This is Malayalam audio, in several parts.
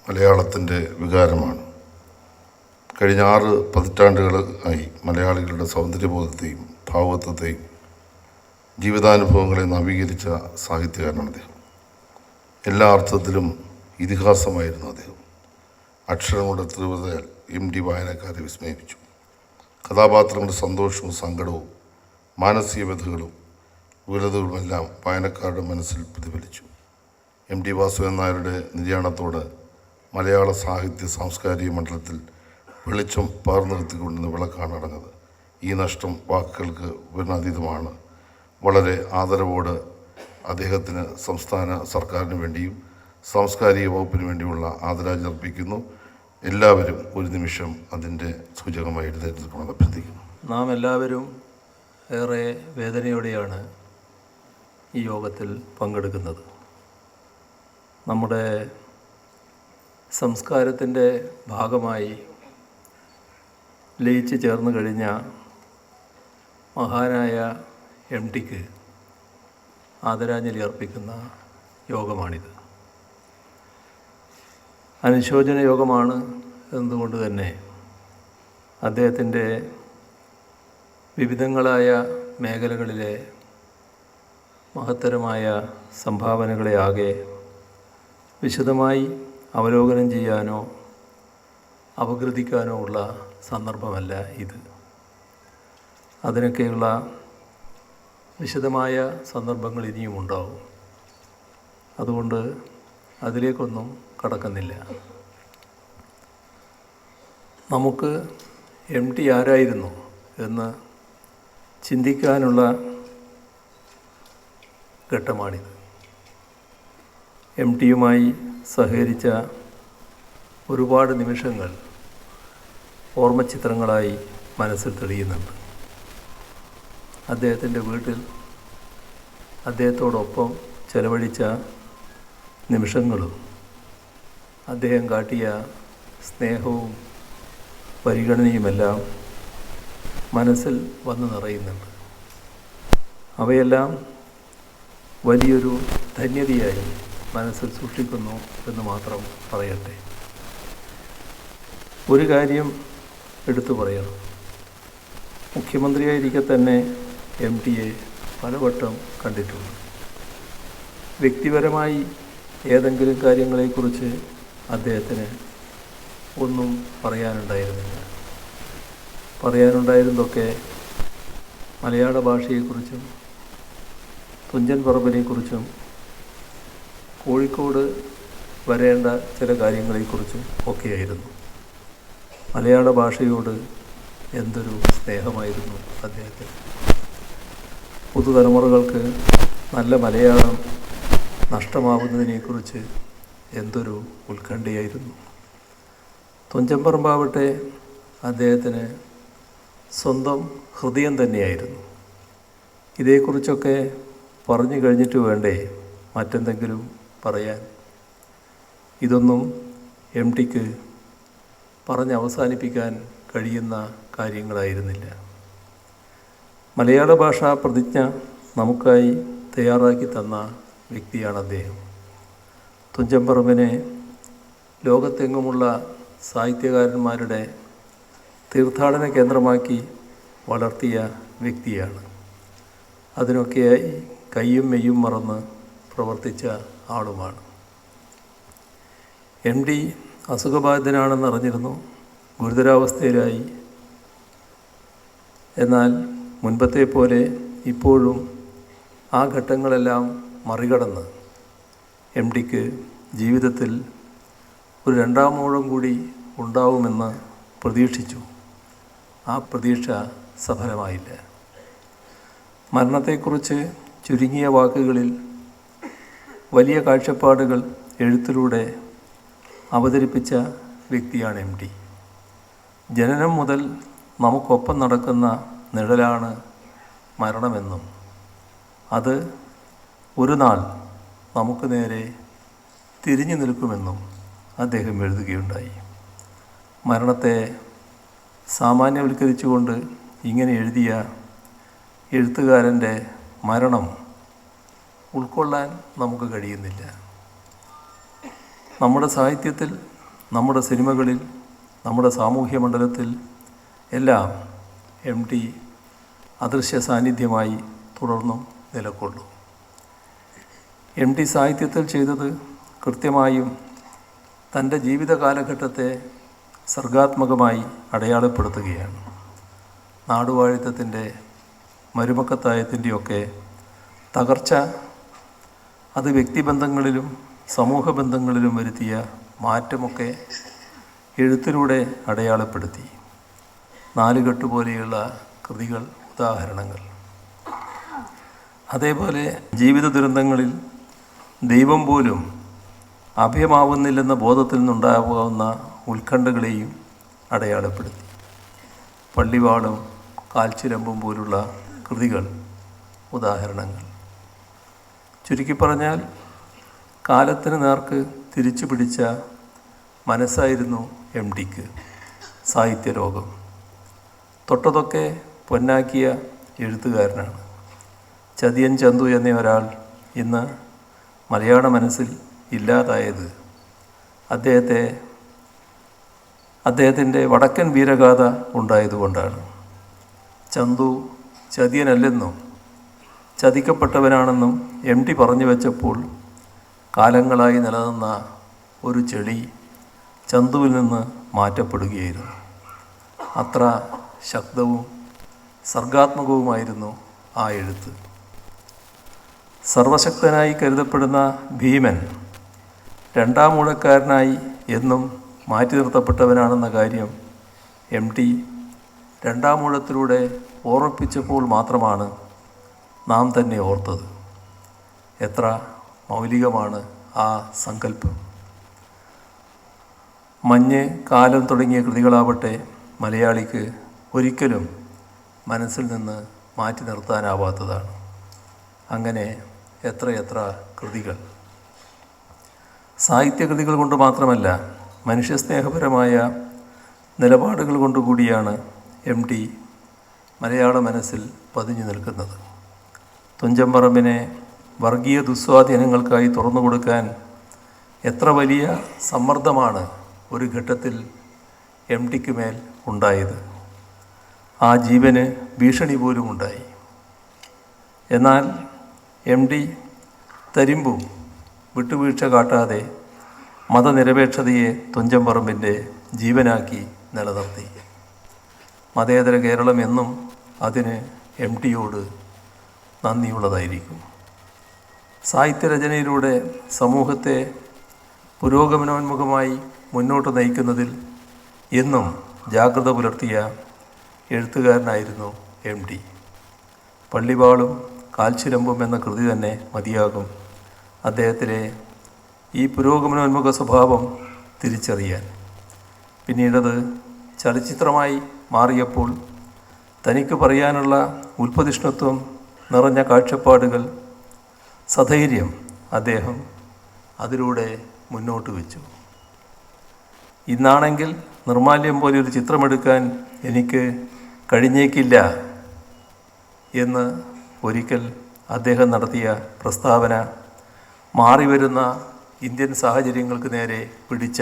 മലയാളത്തിൻ്റെ വികാരമാണ്. കഴിഞ്ഞ 6 പതിറ്റാണ്ടുകളായി മലയാളികളുടെ സൗന്ദര്യബോധത്തെയും ഭാവത്വത്തെയും ജീവിതാനുഭവങ്ങളെ നവീകരിച്ച സാഹിത്യകാരനാണ് അദ്ദേഹം. എല്ലാ അർത്ഥത്തിലും ഇതിഹാസമായിരുന്നു അദ്ദേഹം. അക്ഷരങ്ങളുടെ തീവ്രതയാൽ MD വായനക്കാരെ വിസ്മയിപ്പിച്ചു. കഥാപാത്രങ്ങളുടെ സന്തോഷവും സങ്കടവും മാനസിക വ്യഥകളും വികലതകളുമെല്ലാം വായനക്കാരുടെ മനസ്സിൽ പ്രതിഫലിച്ചു. MD വാസുദേവൻ നായരുടെ നിര്യാണത്തോട് മലയാള സാഹിത്യ സാംസ്കാരിക മണ്ഡലത്തിൽ വെളിച്ചം പകർന്നു നിർത്തിക്കൊണ്ടുന്ന വിളക്കാണ് അടങ്ങുന്നത്. ഈ നഷ്ടം വാക്കുകൾക്ക് വിവരണാതീതമാണ്. വളരെ ആദരവോട് അദ്ദേഹത്തിന് സംസ്ഥാന സർക്കാരിന് വേണ്ടിയും സാംസ്കാരിക വകുപ്പിന് വേണ്ടിയുള്ള ആദരാഞ്ജലി അർപ്പിക്കുന്നു. എല്ലാവരും ഒരു നിമിഷം അതിൻ്റെ സൂചകമായി എഴുന്നേൽക്കണമെന്ന് അഭ്യർത്ഥിക്കുന്നു. നാം എല്ലാവരും ഏറെ വേദനയോടെയാണ് ഈ യോഗത്തിൽ പങ്കെടുക്കുന്നത്. നമ്മുടെ സംസ്കാരത്തിൻ്റെ ഭാഗമായി ലയിച്ചു ചേർന്ന് കഴിഞ്ഞ മഹാനായ MDക്ക് ആദരാഞ്ജലി അർപ്പിക്കുന്ന യോഗമാണിത്. അനുശോചന യോഗമാണ് എന്നതുകൊണ്ട് തന്നെ അദ്ദേഹത്തിൻ്റെ വിവിധങ്ങളായ മേഖലകളിലെ മഹത്തരമായ സംഭാവനകളെ ആകെ വിശദമായി അവലോകനം ചെയ്യാനോ അപഗ്രഥിക്കാനോ ഉള്ള സന്ദർഭമല്ല ഇത്. അതിനൊക്കെയുള്ള വിശദമായ സന്ദർഭങ്ങൾ ഇനിയും ഉണ്ടാവും. അതുകൊണ്ട് അതിലേക്കൊന്നും കടക്കുന്നില്ല. നമുക്ക് MD ആരായിരുന്നു എന്ന് ചിന്തിക്കാനുള്ള ഘട്ടമാണിത്. MDയുമായി സഹകരിച്ച ഒരുപാട് നിമിഷങ്ങൾ ഓർമ്മചിത്രങ്ങളായി മനസ്സിൽ തെളിയുന്നുണ്ട്. അദ്ദേഹത്തിൻ്റെ വീട്ടിൽ അദ്ദേഹത്തോടൊപ്പം ചെലവഴിച്ച നിമിഷങ്ങളും അദ്ദേഹം കാട്ടിയ സ്നേഹവും പരിഗണനയുമെല്ലാം മനസ്സിൽ വന്നു നിറയുന്നുണ്ട്. അവയെല്ലാം വലിയൊരു ധന്യതയായി മനസ്സിൽ സൂക്ഷിക്കുന്നു എന്ന് മാത്രം പറയട്ടെ. ഒരു കാര്യം എടുത്തു പറയണം. മുഖ്യമന്ത്രിയായിരിക്കെ തന്നെ MDയെ പലവട്ടം കണ്ടിട്ടുണ്ട്. വ്യക്തിപരമായി ഏതെങ്കിലും കാര്യങ്ങളെക്കുറിച്ച് അദ്ദേഹത്തിന് ഒന്നും പറയാനുണ്ടായിരുന്നില്ല. പറയാനുണ്ടായിരുന്നതൊക്കെ മലയാള ഭാഷയെക്കുറിച്ചും തുഞ്ചൻ പറമ്പിനെക്കുറിച്ചും കോഴിക്കോട് വരേണ്ട ചില കാര്യങ്ങളെക്കുറിച്ചും ഒക്കെയായിരുന്നു. മലയാള ഭാഷയോട് എന്തൊരു സ്നേഹമായിരുന്നു അദ്ദേഹത്തിന്. പുതുതലമുറകൾക്ക് നല്ല മലയാളം നഷ്ടമാവുന്നതിനെക്കുറിച്ച് എന്തൊരു ഉത്കണ്ഠയായിരുന്നു. തുഞ്ചൻ പറമ്പാവട്ടെ അദ്ദേഹത്തിന് സ്വന്തം ഹൃദയം തന്നെയായിരുന്നു. ഇതേക്കുറിച്ചൊക്കെ പറഞ്ഞു കഴിഞ്ഞിട്ട് വേണ്ടേ മറ്റെന്തെങ്കിലും പറയാൻ. ഇതൊന്നും MDക്ക് പറഞ്ഞ് അവസാനിപ്പിക്കാൻ കഴിയുന്ന കാര്യങ്ങളായിരുന്നില്ല. മലയാള ഭാഷാ പ്രതിജ്ഞ നമുക്കായി തയ്യാറാക്കി തന്ന വ്യക്തിയാണ് അദ്ദേഹം. തുഞ്ചൻ പറമ്പിനെ ലോകത്തെങ്ങുമുള്ള സാഹിത്യകാരന്മാരുടെ തീർത്ഥാടന കേന്ദ്രമാക്കി വളർത്തിയ വ്യക്തിയാണ്. അതിനൊക്കെയായി കയ്യും മെയ്യും മറന്ന് പ്രവർത്തിച്ച ആളുമാണ്. MD അസുഖബാധിതനാണെന്നറിഞ്ഞിരുന്നു. ഗുരുതരാവസ്ഥയിലായി. എന്നാൽ മുൻപത്തെ പോലെ ഇപ്പോഴും ആ ഘട്ടങ്ങളെല്ലാം മറികടന്ന് MDക്ക് ജീവിതത്തിൽ ഒരു 2ാം ഊഴം കൂടി ഉണ്ടാവുമെന്ന് പ്രതീക്ഷിച്ചു. ആ പ്രതീക്ഷ സഫലമായില്ല. മരണത്തെക്കുറിച്ച് ചുരുങ്ങിയ വാക്കുകളിൽ വലിയ കാഴ്ചപ്പാടുകൾ എഴുത്തിലൂടെ അവതരിപ്പിച്ച വ്യക്തിയാണ് എം ടി. ജനനം മുതൽ നമുക്കൊപ്പം നടക്കുന്ന നിഴലാണ് മരണമെന്നും അത് ഒരു നാൾ നമുക്ക് നേരെ തിരിഞ്ഞു നിൽക്കുമെന്നും അദ്ദേഹം എഴുതുകയുണ്ടായി. മരണത്തെ സാമാന്യവൽക്കരിച്ചുകൊണ്ട് ഇങ്ങനെ എഴുതിയ എഴുത്തുകാരൻ്റെ മരണം ഉൾക്കൊള്ളാൻ നമുക്ക് കഴിയുന്നില്ല. നമ്മുടെ സാഹിത്യത്തിൽ, നമ്മുടെ സിനിമകളിൽ, നമ്മുടെ സാമൂഹ്യ മണ്ഡലത്തിൽ എല്ലാം എം ടി അദൃശ്യ സാന്നിധ്യമായി തുടർന്നും നിലകൊള്ളും. എം ടി സാഹിത്യത്തിൽ ചെയ്തത് കൃത്യമായും തൻ്റെ ജീവിത കാലഘട്ടത്തെ സർഗാത്മകമായി അടയാളപ്പെടുത്തുകയാണ്. നാടുവാഴിത്തത്തിൻ്റെ, മരുമക്കത്തായത്തിൻ്റെയൊക്കെ തകർച്ച അത് വ്യക്തിബന്ധങ്ങളിലും സമൂഹ ബന്ധങ്ങളിലും വരുത്തിയ മാറ്റമൊക്കെ എഴുത്തിലൂടെ അടയാളപ്പെടുത്തി. നാലുകെട്ട് പോലെയുള്ള കൃതികൾ ഉദാഹരണങ്ങൾ. അതേപോലെ ജീവിത ദുരന്തങ്ങളിൽ ദൈവം പോലും അഭയമാവുന്നില്ലെന്ന ബോധത്തിൽ നിന്നുണ്ടാകാവുന്ന ഉത്കണ്ഠകളെയും അടയാളപ്പെടുത്തി. പള്ളിവാളും കാൽച്ചിലമ്പും പോലുള്ള കൃതികൾ ഉദാഹരണങ്ങൾ. ചുരുക്കി പറഞ്ഞാൽ കാലത്തിന് നേർക്ക് തിരിച്ചു പിടിച്ച മനസ്സായിരുന്നു എം ടിക്ക്. സാഹിത്യലോകം തൊട്ടതൊക്കെ പൊന്നാക്കിയ എഴുത്തുകാരനാണ്. ചതിയൻ ചന്തു എന്ന ഒരാൾ ഇന്ന് മലയാള മനസ്സിൽ ഇല്ലാതായത് അദ്ദേഹത്തിൻ്റെ വടക്കൻ വീരഗാഥ ഉണ്ടായതുകൊണ്ടാണ്. ചന്തു ചതിയനല്ലെന്നും ചതിക്കപ്പെട്ടവനാണെന്നും എം ടി പറഞ്ഞു വെച്ചപ്പോൾ കാലങ്ങളായി നിലനിന്ന ഒരു ചെളി ചന്തുവിൽ നിന്ന് മാറ്റപ്പെടുകയായിരുന്നു. അത്ര ശക്തവും സർഗാത്മകവുമായിരുന്നു ആ എഴുത്ത്. സർവശക്തനായി കരുതപ്പെടുന്ന ഭീമൻ രണ്ടാം ഊഴക്കാരനായി എന്നും മാറ്റി നിർത്തപ്പെട്ടവനാണെന്ന കാര്യം എം ടി രണ്ടാം ഊഴത്തിലൂടെ ഓർമ്മിപ്പിച്ചപ്പോൾ മാത്രമാണ് നാം തന്നെ ഓർത്തത്. എത്ര മൗലികമാണ് ആ സങ്കല്പം. മഞ്ഞ്, കാലം തുടങ്ങിയ കൃതികളാവട്ടെ മലയാളിക്ക് ഒരിക്കലും മനസ്സിൽ നിന്ന് മാറ്റി നിർത്താനാവാത്തതാണ്. അങ്ങനെ എത്രയെത്ര കൃതികൾ. സാഹിത്യകൃതികൾ കൊണ്ട് മാത്രമല്ല, മനുഷ്യസ്നേഹപരമായ നിലപാടുകൾ കൊണ്ടുകൂടിയാണ് എം ടി മലയാള മനസ്സിൽ പതിഞ്ഞു നിൽക്കുന്നത്. തുഞ്ചൻപറമ്പിനെ വർഗീയ ദുസ്വാധീനങ്ങൾക്കായി തുറന്നു കൊടുക്കാൻ എത്ര വലിയ സമ്മർദ്ദമാണ് ഒരു ഘട്ടത്തിൽ എം ടിക്ക് മേൽ ഉണ്ടായത്. ആ ജീവന് ഭീഷണി പോലും ഉണ്ടായി. എന്നാൽ എം ടി തരിമ്പും വിട്ടുവീഴ്ച കാട്ടാതെ മതനിരപേക്ഷതയെ തുഞ്ചൻപറമ്പിൻ്റെ ജീവനാക്കി നിലനിർത്തി. മതേതര കേരളം എന്നും അതിന് എം ടിയോട് നന്ദിയുള്ളതായിരിക്കും. സാഹിത്യരചനയിലൂടെ സമൂഹത്തെ പുരോഗമനോന്മുഖമായി മുന്നോട്ട് നയിക്കുന്നതിൽ എന്നും ജാഗ്രത പുലർത്തിയ എഴുത്തുകാരനായിരുന്നു എം ടി. പള്ളിവാളും കാൽച്ചിലമ്പും എന്ന കൃതി തന്നെ മതിയാകും അദ്ദേഹത്തിലെ ഈ പുരോഗമനോന്മുഖ സ്വഭാവം തിരിച്ചറിയാൻ. പിന്നീടത് ചലച്ചിത്രമായി മാറിയപ്പോൾ തനിക്ക് പറയാനുള്ള ഉൽപ്പതിഷ്ണുത്വം നിറഞ്ഞ കാഴ്ചപ്പാടുകൾ, സധൈര്യം അദ്ദേഹം അതിലൂടെ മുന്നോട്ട് വെച്ചു. ഇന്നാണെങ്കിൽ നിർമാല്യം പോലെ ഒരു ചിത്രമെടുക്കാൻ എനിക്ക് കഴിഞ്ഞേക്കില്ല എന്ന് ഒരിക്കൽ അദ്ദേഹം നടത്തിയ പ്രസ്താവന മാറിവരുന്ന ഇന്ത്യൻ സാഹചര്യങ്ങൾക്ക് നേരെ പിടിച്ച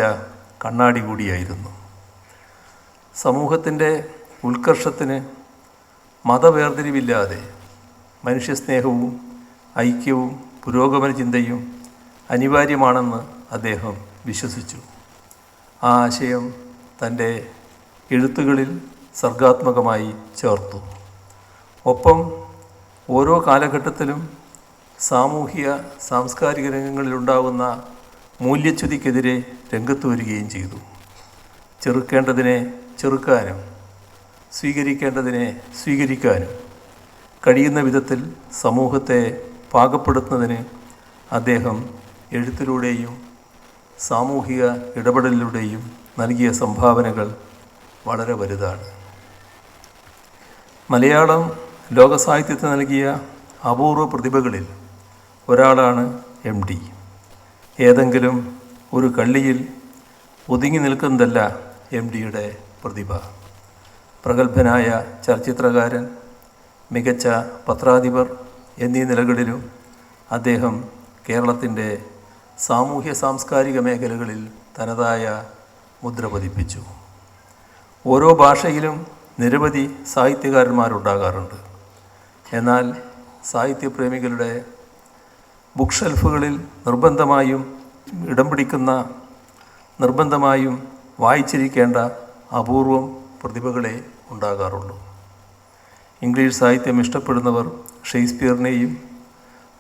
കണ്ണാടി കൂടിയായിരുന്നു. സമൂഹത്തിൻ്റെ ഉത്കർഷത്തിന് മതവേർതിരിവില്ലാതെ മനുഷ്യസ്നേഹവും ഐക്യവും പുരോഗമന ചിന്തയും അനിവാര്യമാണെന്ന് അദ്ദേഹം വിശ്വസിച്ചു. ആ ആശയം തൻ്റെ എഴുത്തുകളിൽ സർഗാത്മകമായി ചേർത്തു. ഒപ്പം ഓരോ കാലഘട്ടത്തിലും സാമൂഹിക സാംസ്കാരിക രംഗങ്ങളിലുണ്ടാകുന്ന മൂല്യച്യുതിക്കെതിരെ രംഗത്ത് വരികയും ചെയ്തു. ചെറുക്കേണ്ടതിനെ ചെറുക്കാനും സ്വീകരിക്കേണ്ടതിനെ സ്വീകരിക്കാനും കഴിയുന്ന വിധത്തിൽ സമൂഹത്തെ പാകപ്പെടുത്തുന്നതിന് അദ്ദേഹം എഴുത്തിലൂടെയും സാമൂഹിക ഇടപെടലിലൂടെയും നൽകിയ സംഭാവനകൾ വളരെ വലുതാണ്. മലയാളം ലോകസാഹിത്യത്തിന് നൽകിയ അപൂർവ പ്രതിഭകളിൽ ഒരാളാണ് MD. ഏതെങ്കിലും ഒരു കള്ളിയിൽ ഒതുങ്ങി നിൽക്കുന്നതല്ല MDയുടെ പ്രതിഭ. പ്രഗത്ഭനായ ചലച്ചിത്രകാരൻ, മികച്ച പത്രാധിപർ എന്നീ നിലകളിലും അദ്ദേഹം കേരളത്തിൻ്റെ സാമൂഹ്യ സാംസ്കാരിക മേഖലകളിൽ തനതായ മുദ്ര പതിപ്പിച്ചു. ഓരോ ഭാഷയിലും നിരവധി സാഹിത്യകാരന്മാരുണ്ടാകാറുണ്ട്. എന്നാൽ സാഹിത്യപ്രേമികളുടെ ബുക്ക് ഷെൽഫുകളിൽ നിർബന്ധമായും വായിച്ചിരിക്കേണ്ട അപൂർവം പ്രതിഭകളെ ഉണ്ടാകാറുള്ളൂ. ഇംഗ്ലീഷ് സാഹിത്യം ഇഷ്ടപ്പെടുന്നവർ ഷേക്സ്പിയറിനെയും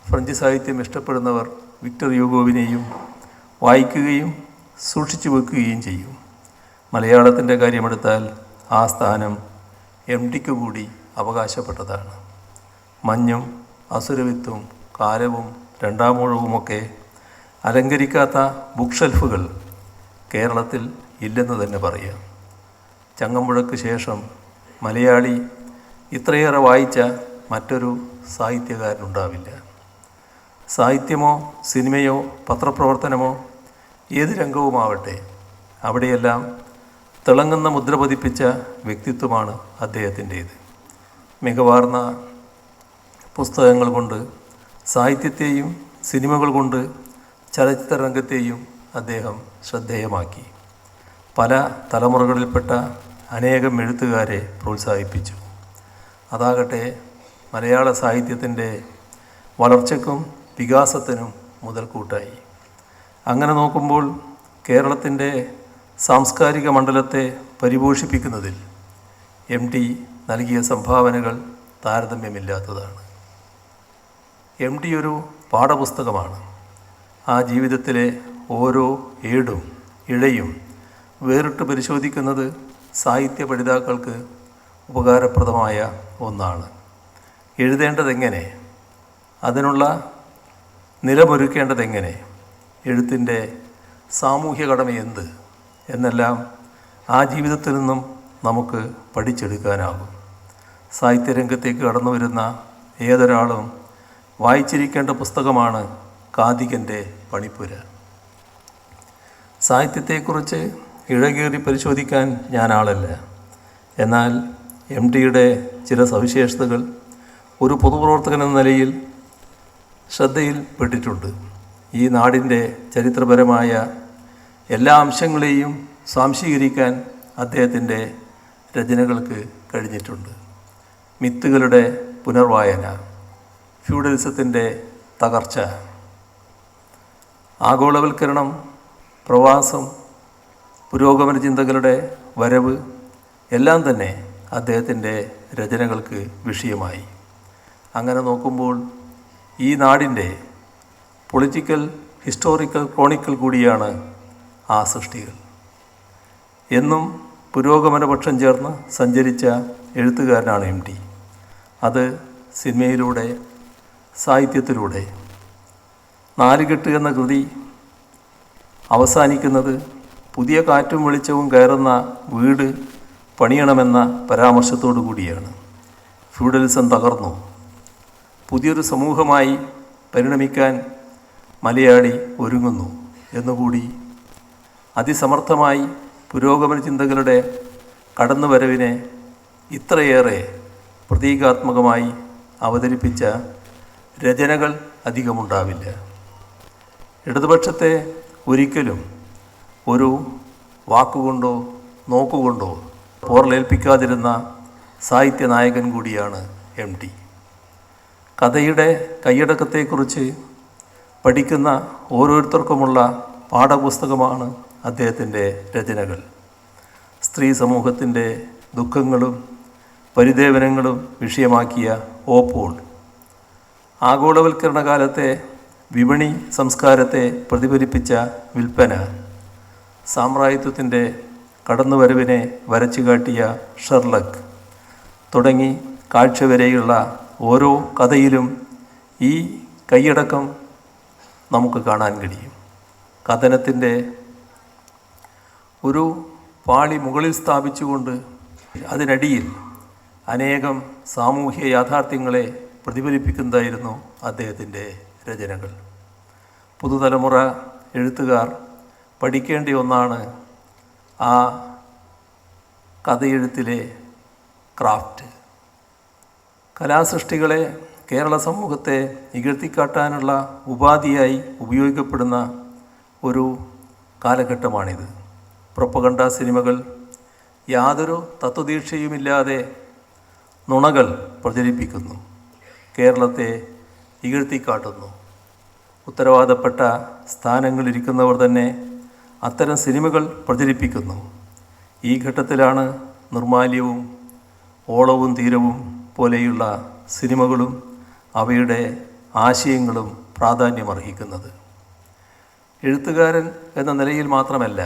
ഫ്രഞ്ച് സാഹിത്യം ഇഷ്ടപ്പെടുന്നവർ വിക്ടർ യൂഗോവിനെയും വായിക്കുകയും സൂക്ഷിച്ചു വെക്കുകയും ചെയ്യും. മലയാളത്തിൻ്റെ കാര്യമെടുത്താൽ ആ സ്ഥാനം MDക്ക് കൂടി അവകാശപ്പെട്ടതാണ്. മഞ്ഞും അസുരവിത്തും കാലവും രണ്ടാമൂഴവുമൊക്കെ അലങ്കരിക്കാത്ത ബുക്ക് ഷെൽഫുകൾ കേരളത്തിൽ ഇല്ലെന്ന് തന്നെ പറയാം. ചങ്ങമ്പുഴയ്ക്ക് ശേഷം മലയാളി ഇത്രയേറെ വായിച്ച മറ്റൊരു സാഹിത്യകാരനുണ്ടാവില്ല. സാഹിത്യമോ സിനിമയോ പത്രപ്രവർത്തനമോ ഏത് രംഗവുമാവട്ടെ, അവിടെയെല്ലാം തിളങ്ങുന്ന മുദ്ര പതിപ്പിച്ച വ്യക്തിത്വമാണ് അദ്ദേഹത്തിൻ്റേത്. മികവാർന്ന പുസ്തകങ്ങൾ കൊണ്ട്, സാഹിത്യത്തെയും സിനിമകൾ കൊണ്ട് ചലച്ചിത്ര രംഗത്തെയും അദ്ദേഹം ശ്രദ്ധേയമാക്കി. പല തലമുറകളിൽപ്പെട്ട അനേകം എഴുത്തുകാരെ പ്രോത്സാഹിപ്പിച്ചു. അതാകട്ടെ മലയാള സാഹിത്യത്തിൻ്റെ വളർച്ചയ്ക്കും വികാസത്തിനും മുതൽക്കൂട്ടായി. അങ്ങനെ നോക്കുമ്പോൾ കേരളത്തിൻ്റെ സാംസ്കാരിക മണ്ഡലത്തെ പരിപോഷിപ്പിക്കുന്നതിൽ MD നൽകിയ സംഭാവനകൾ താരതമ്യമില്ലാത്തതാണ്. MD ഒരു പാഠപുസ്തകമാണ്. ആ ജീവിതത്തിലെ ഓരോ ഏടും ഇഴയും വേറിട്ട് പരിശോധിക്കുന്നത് സാഹിത്യ പഠിതാക്കൾക്ക് ഉപകാരപ്രദമായ ഒന്നാണ്. എഴുതേണ്ടതെങ്ങനെ, അതിനുള്ള നിലമൊരുക്കേണ്ടതെങ്ങനെ, എഴുത്തിൻ്റെ സാമൂഹ്യ കടമ എന്ത് എന്നെല്ലാം ആ ജീവിതത്തിൽ നിന്നും നമുക്ക് പഠിച്ചെടുക്കാനാകും. സാഹിത്യരംഗത്തേക്ക് കടന്നു വരുന്ന ഏതൊരാളും വായിച്ചിരിക്കേണ്ട പുസ്തകമാണ് കാതികൻ്റെ പണിപ്പുര. സാഹിത്യത്തെക്കുറിച്ച് ഇഴകേറി പരിശോധിക്കാൻ ഞാൻ ആളല്ല. എന്നാൽ MDയുടെ ചില സവിശേഷതകൾ ഒരു പൊതുപ്രവർത്തകൻ എന്ന നിലയിൽ ശ്രദ്ധയിൽപ്പെട്ടിട്ടുണ്ട്. ഈ നാടിൻ്റെ ചരിത്രപരമായ എല്ലാ അംശങ്ങളെയും സ്വാംശീകരിക്കാൻ അദ്ദേഹത്തിൻ്റെ രചനകൾക്ക് കഴിഞ്ഞിട്ടുണ്ട്. മിത്തുകളുടെ പുനർവായന, ഫ്യൂഡലിസത്തിൻ്റെ തകർച്ച, ആഗോളവൽക്കരണം, പ്രവാസം, പുരോഗമന ചിന്തകളുടെ വരവ് എല്ലാം തന്നെ അദ്ദേഹത്തിൻ്റെ രചനകൾക്ക് വിഷയമായി. അങ്ങനെ നോക്കുമ്പോൾ ഈ നാടിൻ്റെ പൊളിറ്റിക്കൽ ഹിസ്റ്റോറിക്കൽ ക്രോണിക്കൽ കൂടിയാണ് ആ സൃഷ്ടികൾ. എന്നും പുരോഗമനപക്ഷം ചേർന്ന് സഞ്ചരിച്ച എഴുത്തുകാരനാണ് MD. അത് സിനിമയിലൂടെ, സാഹിത്യത്തിലൂടെ. നാലുകെട്ട് എന്ന കൃതി അവസാനിക്കുന്നത് പുതിയ കാറ്റും വെളിച്ചവും കയറുന്ന വീട് പണിയണമെന്ന പരാമർശത്തോടു കൂടിയാണ്. ഫ്യൂഡലിസം തകർന്നു, പുതിയൊരു സമൂഹമായി പരിണമിക്കാൻ മലയാളി ഒരുങ്ങുന്നു എന്നുകൂടി അതിസമർത്ഥമായി പുരോഗമന ചിന്തകളുടെ കടന്നുവരവിനെ ഇത്രയേറെ പ്രതീകാത്മകമായി അവതരിപ്പിച്ച രചനകൾ അധികമുണ്ടാവില്ല. ഇടതുപക്ഷത്തെ ഒരിക്കലും ഒരു വാക്കുകൊണ്ടോ നോക്കുകൊണ്ടോ പോറലേൽപ്പിക്കാതിരുന്ന സാഹിത്യനായകൻ കൂടിയാണ് MD. കഥയുടെ കൈയടക്കത്തെക്കുറിച്ച് പഠിക്കുന്ന ഓരോരുത്തർക്കുമുള്ള പാഠപുസ്തകമാണ് അദ്ദേഹത്തിൻ്റെ രചനകൾ. സ്ത്രീ സമൂഹത്തിൻ്റെ ദുഃഖങ്ങളും പരിദേവനങ്ങളും വിഷയമാക്കിയ ഓപ്പോൾ, ആഗോളവൽക്കരണ കാലത്തെ വിപണി സംസ്കാരത്തെ പ്രതിഫലിപ്പിച്ച വിൽപ്പന, സാമ്രാജ്യത്വത്തിൻ്റെ കടന്നുവരവിനെ വരച്ചു കാട്ടിയ ഷെർലക് തുടങ്ങി കാഴ്ച വരെയുള്ള ഓരോ കഥയിലും ഈ കൈയടക്കം നമുക്ക് കാണാൻ കഴിയും. കഥനത്തിൻ്റെ ഒരു പാളി മുകളിൽ സ്ഥാപിച്ചുകൊണ്ട് അതിനടിയിൽ അനേകം സാമൂഹ്യ യാഥാർത്ഥ്യങ്ങളെ പ്രതിഫലിപ്പിക്കുന്നതായിരുന്നു അദ്ദേഹത്തിൻ്റെ രചനകൾ. പുതുതലമുറ എഴുത്തുകാർ പഠിക്കേണ്ട ഒന്നാണ് ആ കഥയെഴുത്തിലെ ക്രാഫ്റ്റ്. കലാസൃഷ്ടികളെ കേരള സമൂഹത്തെ ഇകഴ്ത്തിക്കാട്ടാനുള്ള ഉപാധിയായി ഉപയോഗിക്കപ്പെടുന്ന ഒരു കാലഘട്ടമാണിത്. പ്രൊപ്പഗണ്ട സിനിമകൾ യാതൊരു തത്വദീക്ഷയുമില്ലാതെ നുണകൾ പ്രചരിപ്പിക്കുന്നു, കേരളത്തെ ഇകഴ്ത്തിക്കാട്ടുന്നു. ഉത്തരവാദപ്പെട്ട സ്ഥാനങ്ങളിലിരിക്കുന്നവർ തന്നെ അത്തരം സിനിമകൾ പ്രചരിപ്പിക്കുന്നു. ഈ ഘട്ടത്തിലാണ് നിർമാല്യവും ഓളവും തീരവും പോലെയുള്ള സിനിമകളും അവയുടെ ആശയങ്ങളും പ്രാധാന്യമർഹിക്കുന്നത്. എഴുത്തുകാരൻ എന്ന നിലയിൽ മാത്രമല്ല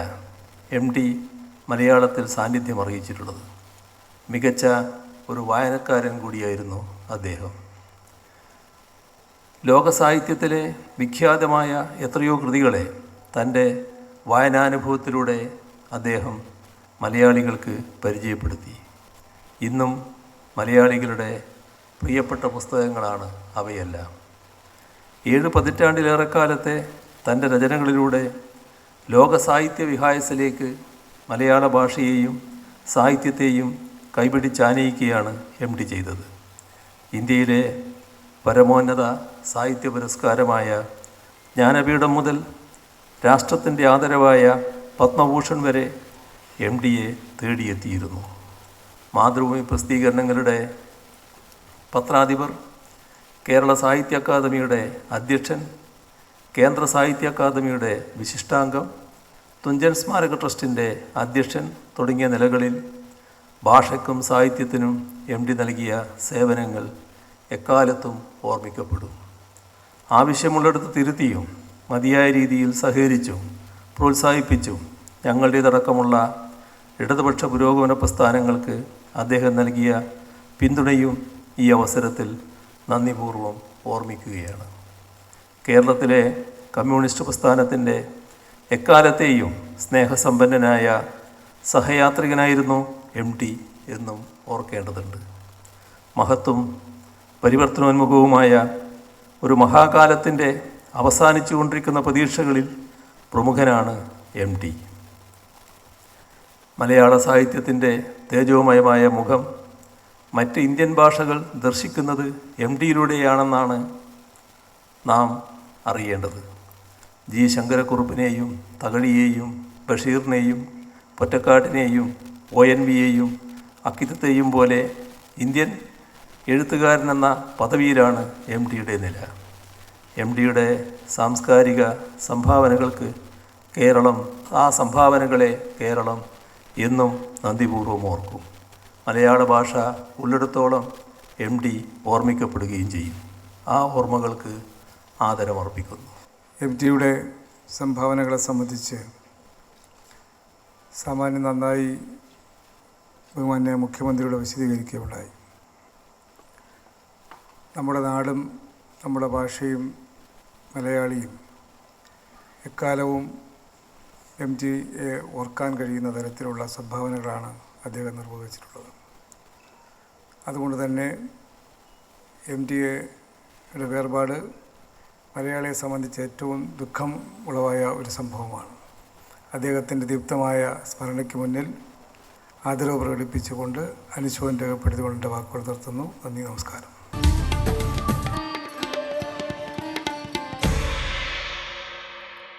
MT മലയാളത്തിൽ സാന്നിധ്യം അറിയിച്ചിട്ടുള്ളത്. മികച്ച ഒരു വായനക്കാരൻ കൂടിയായിരുന്നു അദ്ദേഹം. ലോകസാഹിത്യത്തിലെ വിഖ്യാതമായ എത്രയോ കൃതികളെ തൻ്റെ വായനാനുഭവത്തിലൂടെ അദ്ദേഹം മലയാളികൾക്ക് പരിചയപ്പെടുത്തി. ഇന്നും മലയാളികളുടെ പ്രിയപ്പെട്ട പുസ്തകങ്ങളാണ് അവയെല്ലാം. 7 പതിറ്റാണ്ടിലേറെക്കാലത്തെ തൻ്റെ രചനകളിലൂടെ ലോകസാഹിത്യ വിഹായസിലേക്ക് മലയാള ഭാഷയെയും സാഹിത്യത്തെയും കൈപിടിച്ചാനയിക്കുകയാണ് MT ചെയ്തത്. ഇന്ത്യയിലെ പരമോന്നത സാഹിത്യ പുരസ്കാരമായ ജ്ഞാനപീഠം മുതൽ രാഷ്ട്രത്തിൻ്റെ ആദരവായ പത്മഭൂഷൺ വരെ MTയെ തേടിയെത്തിയിരുന്നു. മാതൃഭൂമി പ്രസിദ്ധീകരണങ്ങളുടെ പത്രാധിപർ, കേരള സാഹിത്യ അക്കാദമിയുടെ അധ്യക്ഷൻ, കേന്ദ്ര സാഹിത്യ അക്കാദമിയുടെ വിശിഷ്ടാംഗം, തുഞ്ചൻ സ്മാരക ട്രസ്റ്റിൻ്റെ അധ്യക്ഷൻ തുടങ്ങിയ നിലകളിൽ ഭാഷയ്ക്കും സാഹിത്യത്തിനും MT നൽകിയ സേവനങ്ങൾ എക്കാലത്തും ഓർമ്മിക്കപ്പെടും. ആവശ്യമുള്ളിടത്ത് തിരുത്തിയും മതിയായ രീതിയിൽ സഹകരിച്ചും പ്രോത്സാഹിപ്പിച്ചും ഞങ്ങളുടേതടക്കമുള്ള ഇടതുപക്ഷ പുരോഗമന പ്രസ്ഥാനങ്ങൾക്ക് അദ്ദേഹം നൽകിയ പിന്തുണയും ഈ അവസരത്തിൽ നന്ദിപൂർവ്വം ഓർമ്മിക്കുകയാണ്. കേരളത്തിലെ കമ്മ്യൂണിസ്റ്റ് പ്രസ്ഥാനത്തിൻ്റെ എക്കാലത്തെയും സ്നേഹസമ്പന്നനായ സഹയാത്രികനായിരുന്നു MT എന്നും ഓർക്കേണ്ടതുണ്ട്. മഹത്തും പരിവർത്തനോന്മുഖവുമായ ഒരു മഹാകാലത്തിൻ്റെ അവസാനിച്ചുകൊണ്ടിരിക്കുന്ന പ്രതീക്ഷകളിൽ പ്രമുഖനാണ് MT. മലയാള സാഹിത്യത്തിൻ്റെ തേജോമയമായ മുഖം മറ്റ് ഇന്ത്യൻ ഭാഷകൾ ദർശിക്കുന്നത് MTയിലൂടെയാണെന്നാണ് നാം അറിയേണ്ടത്. G. ശങ്കരക്കുറുപ്പിനെയും തകഴിയെയും ബഷീറിനെയും പൊറ്റക്കാട്ടിനെയും ONVയെയും അക്കിത്തത്തെയും പോലെ ഇന്ത്യൻ എഴുത്തുകാരനെന്ന പദവിയിലാണ് MTയുടെ നില. MTയുടെ സാംസ്കാരിക സംഭാവനകൾക്ക് കേരളം, ആ സംഭാവനകളെ കേരളം എന്നും നന്ദിപൂർവ്വം ഓർക്കും. മലയാള ഭാഷ ഉള്ളിടത്തോളം MT ഓർമ്മിക്കപ്പെടുകയും ചെയ്യും. ആ ഓർമ്മകൾക്ക് ആദരമർപ്പിക്കുന്നു. MTയുടെ സംഭാവനകളെ സംബന്ധിച്ച് സാമാന്യം നന്നായി ബഹുമാന്യ മുഖ്യമന്ത്രിയുടെ വിശദീകരിക്കുകയുണ്ടായി. നമ്മുടെ നാടും നമ്മുടെ ഭാഷയും മലയാളിയും എക്കാലവും MTയെ ഓർക്കാൻ കഴിയുന്ന തരത്തിലുള്ള സംഭാവനകളാണ് അദ്ദേഹം നിർവഹിച്ചിട്ടുള്ളത്. അതുകൊണ്ട് തന്നെ MTയുടെ വേർപാട് മലയാളിയെ സംബന്ധിച്ച് ഏറ്റവും ദുഃഖം ഉളവായ ഒരു സംഭവമാണ്. അദ്ദേഹത്തിൻ്റെ ദീപ്തമായ സ്മരണയ്ക്ക് മുന്നിൽ ആദരവ് പ്രകടിപ്പിച്ചുകൊണ്ട് അനുശോചനം രേഖപ്പെടുത്തിക്കൊണ്ട് വാക്കുകൾ നിർത്തുന്നു. നന്ദി, നമസ്കാരം.